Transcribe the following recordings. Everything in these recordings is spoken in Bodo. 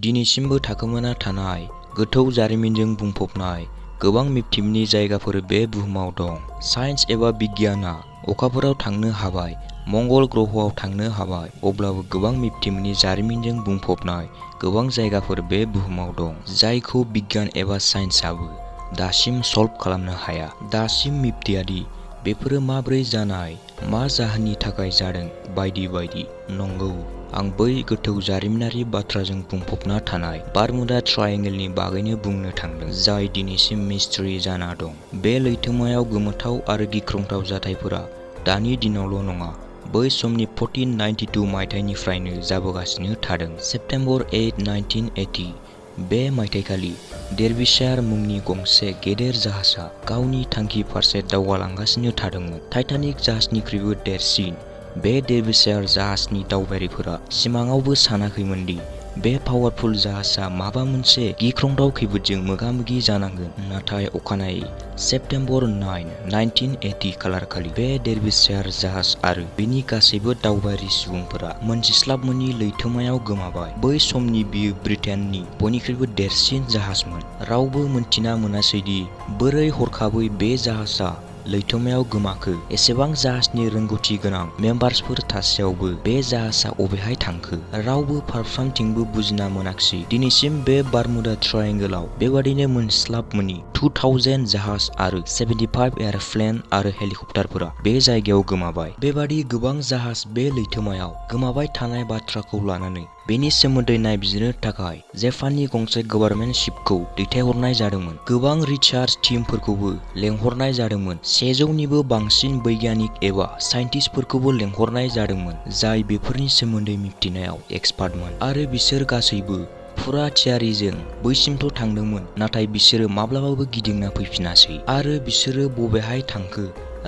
दिनैसिमबो थाखोमाना थानाय गोथौ जारिमिनजों बुंफबनाय गोबां मिबथिनि जायगाफोर बे बुहुमाव दं। साइन्स एबा बिगियाना अखाफोराव थांनो हाबाय, मंगल ग्रहआव थांनो हाबाय, अब्लाबो गोबां मिबथिनि जारिमिनजों बुंफबनाय गोबां जायगाफोर बे बुहुमाव दं, जायखौ बिगियान एबा साइन्सआबो दासिम सल्भ खालामनो हाया। दासिम मिबथियादि बेफोरो माबोरै जानाय, मा जाहोननि थाखाय जादों बायदि बायदि। नंगौ, आं बै गोथौ जारिमिनारि बाथ्राजों बुंफबना थानाय बारमुडा ट्रायेंगलनि बागैनो बुंनो थांदों, जाय दिनैसिम मिस्ट्रि जाना दं। बे लैथोमायाव गोमोथाव आरो गिख्रंथाव जाथायफोरा दानि दिनावल' नङा, बै समनि 1492 मायथाइनिफ्रायनो जाबोगासिनो थादों। सेप्टेम्बर 8, 1980 बे मायथाइखालि डेर्बिशायार मुंनि गंसे गेदेर जाहाजआ गावनि थांखि फारसे दावगालांगासिनो थादोंमोन। टाइटानिक जाहाजनिख्रुइबो देरसिन बे डेर्बिशायार जाहाजनि दावबायारिफोरा सिमाङावबो सानाखैमोनदि बे पावारफुल जाहाजआ माबा मोनसे गिख्रंथाव खैफोदजों मोगा-मोगि जानांगोन। नाथाय अखानायै सेप्टेम्बर 9, 1980 खालारखालि बे डेर्बिशायार जाहाज आरो बेनि गासैबो दावबायारि सुबुंफोरा मोनथिस्लाबमोनि लैथोमायाव गोमाबाय। बै समनि बियो ब्रिटेननि बयनिख्रुइबो देरसिन जाहाजमोन। रावबो मोनथिना मोनासैदि बोरै हरखाबै बे जाहाजआ लैथोमायाव गोमाखो। एसेबां जाहाजनि रोंगौथि गोनां मेम्बार्सफोर थासेयावबो बे जाहाजआ अबेहाय थांखो, रावबो फारफ्रोमथिंबो बुजिना मोनाखिसै। दिनैसिम बे बारमुडा ट्रायेंगलआव बेबादिनो मोनस्लाबमोनि 2000 जाहाज आरो 75 एयारप्लेन आरो हेलिकप्टारफोरा बे जायगायाव गोमाबाय। बेबादि गोबां जाहाज बे लैथोमायाव गोमाबाय थानाय बाथ्राखौ लानानै बेनि सोमोन्दै नायबिजिरनो थाखाय जापाननि गंसे गभर्नमेन्ट शिपखौ दैथायहरनाय जादोंमोन। गोबां रिसार्च टीमफोरखौबो लेंहरनाय जादोंमोन। 100 निबो बांसिन बैगियानिक एबा साइन्टिस्टफोरखौबो लेंहरनाय जादोंमोन, जाय बेफोरनि सोमोन्दै मिथिनायाव एक्सपार्टमोन। आरो बिसोर गासैबो फुरा थियारिजों बैसिमथ' थांदोंमोन, नाथाय बिसोरो माब्लाबाबो गिदिंना फैफिनासै। आरो बिसोरो बबेहाय थांखो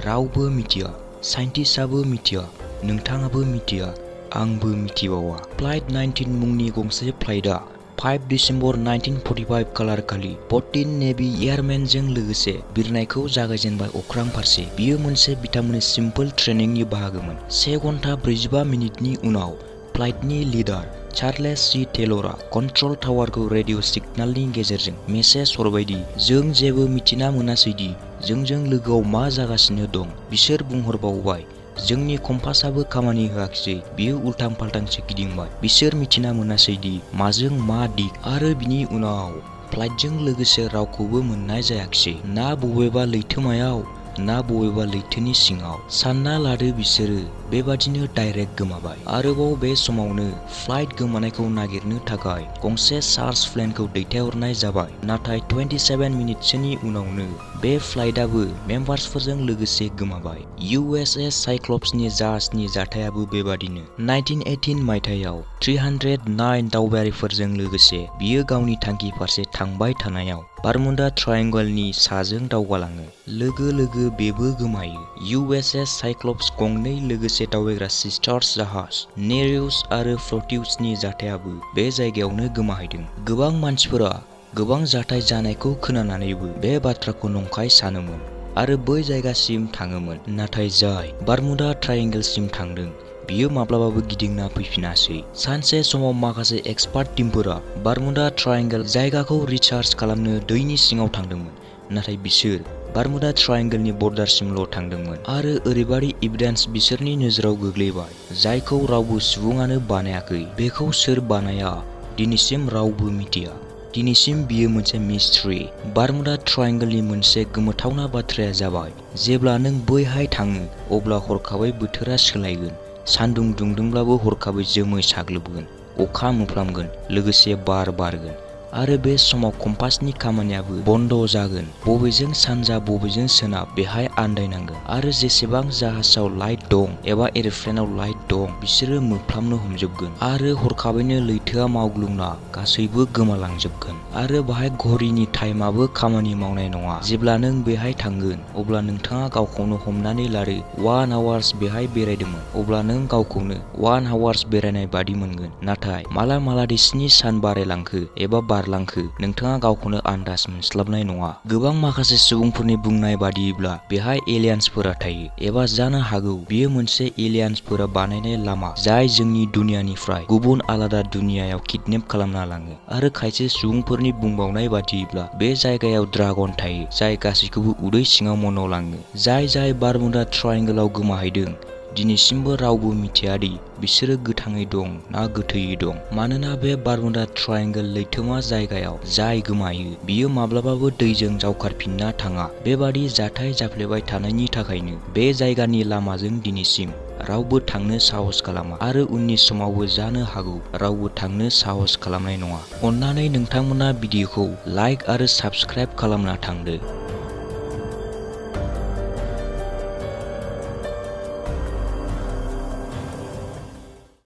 रावबो मिथिया, साइन्टिस्टआबो मिथिया, नोंथाङाबो मिथिया, आंबो मिथिबावा। फ्लाइट 19 मुंनि गंसे फ्लाइटआ 5 दिसेम्बर 1945 खालारखालि 14 नेभि एयारमेनजों लोगोसे बिरनायखौ जागायजेनबाय अख्रां फारसे। बियो मोनसे बिथांमोननि सिम्पोल ट्रेनिंनि बाहागोमोन। 1 घन्टा 45 मिनिटनि उनाव फ्लाइटनि लिडार चार्लेस सी टेलरआ कन्ट्रल टावारखौ रेडिअ सिगनेलनि गेजेरजों मेसेज हरबायदि जों जेबो मिथिना मोनासैदि जोंजों लोगोआव मा जागासिनो दं। बिसोर बुंहरबावबाय जोंनि कम्पासआबो खामानि होआखिसै, बियो उल्टां-फाल्टांसो गिदिंबाय। बिसोर मिथिना मोनासैदि माजों मा दिग। आरो बिनि उनाव फ्लाइटजों लोगोसे रावखौबो मोननाय जायाखिसै, ना बबेबा लैथोमायाव ना बबेबा लैथोनि सिङाव। सानना लादो बिसोरो बेबादिनो डाइरेक्ट गोमाबाय। आरोबाव बे समावनो फ्लाइट गोमानायखौ नागिरनो थाखाय गंसे सार्च प्लेनखौ दैथायहरनाय जाबाय। नाथाय 27 मिनिटसोनि उनावनो बे फ्लाइटआबो मेम्बार्सफोरजों लोगोसे गोमाबाय। USS साइक्लप्सनि जाहाजनि जाथायाबो बेबादिनो। 1918 मायथाइयाव 309 दावबायारिफोरजों लोगोसे बियो गावनि थांखि फारसे थांबाय थानायाव बारमुडा ट्रायेंगलनि साजों दावगालाङो। लोगो लोगो बेबो गोमायो। USS साइक्लप्स गंनै लोगोसे दावबायग्रा सिस्टार्स जाहाज नेरिउस आरो प्लटिउसनि जाथायाबो बे जायगायावनो गोमाहैदों। गोबां मानसिफोरा गोबां जाथाय जानायखौ खोनानानैबो बे बाथ्राखौ नंखाय सानोमोन आरो बै जायगासिम थाङोमोन। नाथाय जाय बारमुडा ट्रायेंगलसिम थांदों बियो माब्लाबाबो गिदिंना फैफिनासै। सानसे समाव माखासे एक्सपार्ट टीमफोरा बारमुडा ट्रायेंगल जायगाखौ रिसार्च खालामनो दैनि सिङाव थांदोंमोन, नाथाय बिसोर बारमुडा ट्रायेंगलनि बर्डारसिमल' थांदोंमोन। आरो ओरैबादि एभिडेन्स बिसोरनि नोजोराव गोग्लैबाय जायखौ रावबो सुबुङानो बानायाखै। बेखौ सोर बानाया दिनैसिम रावबो मिथिया। दिनैसिम बियो मोनसे मिस्ट्रि। बारमुडा ट्रायेंगलनि मोनसे गोमोथावना बाथ्राया जाबाय जेब्ला नों बैहाय थाङो अब्ला हरखाबै बोथोरा सोलायगोन। सान्दुं दुंदोंब्लाबो हरखाबै जोमै साग्लोबगोन, अखा मोफ्लामगोन, लोगोसे बार बारगोन। आरो बे समाव कम्पासनि खामानियाबो बन्द जागोन। बबेजों सानजा बबेजों सोनाब बेहाय आन्दायनांगोन। आरो जेसेबां जाहाजाव लाइट दं एबा एर'प्लेनाव लाइट दं बिसोरो मोफ्लामनो हमजोबगोन। आरो हरखाबैनो लैथोआ मावग्लुंना गासैबो गोमालांजोबगोन। आरो बाहाय घड़ीनि टाइमाबो खामानि मावनाय नङा। जेब्ला नों बेहाय थांगोन अब्ला नोंथाङा गावखौनो हमनानै लादो 1 आवार्स बेहाय बेरायदोंमोन, अब्ला नों गावखौनो 1 आवार्स बेरायनाय बादि मोनगोन। नाथाय माला मालादि 7 सान बारायलांखो एबा बारलांखो नोंथाङा गावखौनो आन्दाज मोनस्लाबनाय नङा। गोबां माखासे सुबुंफोरनि बुंनाय बादियैब्ला बेहाय एलियेन्सफोरा थायो, एबा जानो हागौ बेयो मोनसे एलियेन्सफोरा बानायनाय लामा जाय जोंनि दुनियानिफ्राय गुबुन आलादा दुनियायाव किडनेप खालामना लाङो। आरो खायसे सुबुंफोरनि बुंबावनाय बादियैब्ला बे जायगायाव ड्रागन थायो जाय गासैखौबो उदै सिङाव मन'लाङो। जाय बारमुडा ट्रायंगोलाव गोमाहैदों, दिनैसिमबो रावबो मिथियादि बिसोरो गोथाङै दं ना गोथैयै दं। मानोना बे बारमुडा ट्रायंगोल लैथोमा जायगायाव जाय गोमायो बियो माब्लाबाबो दैजों जावखारफिनना थाङा। बेबादि जाथाय जाफ्लेबाय थानायनि थाखायनो बे जायगानि लामाजों दिनैसिम रावबो थांनो साहस खालामा आरो उननि समावबो जानो हागौ रावबो थांनो साहस खालामनाय नङा। अन्नानै नोंथांमोना भिडिअखौ लाइक आरो साबस्क्राइब खालामना थांदो।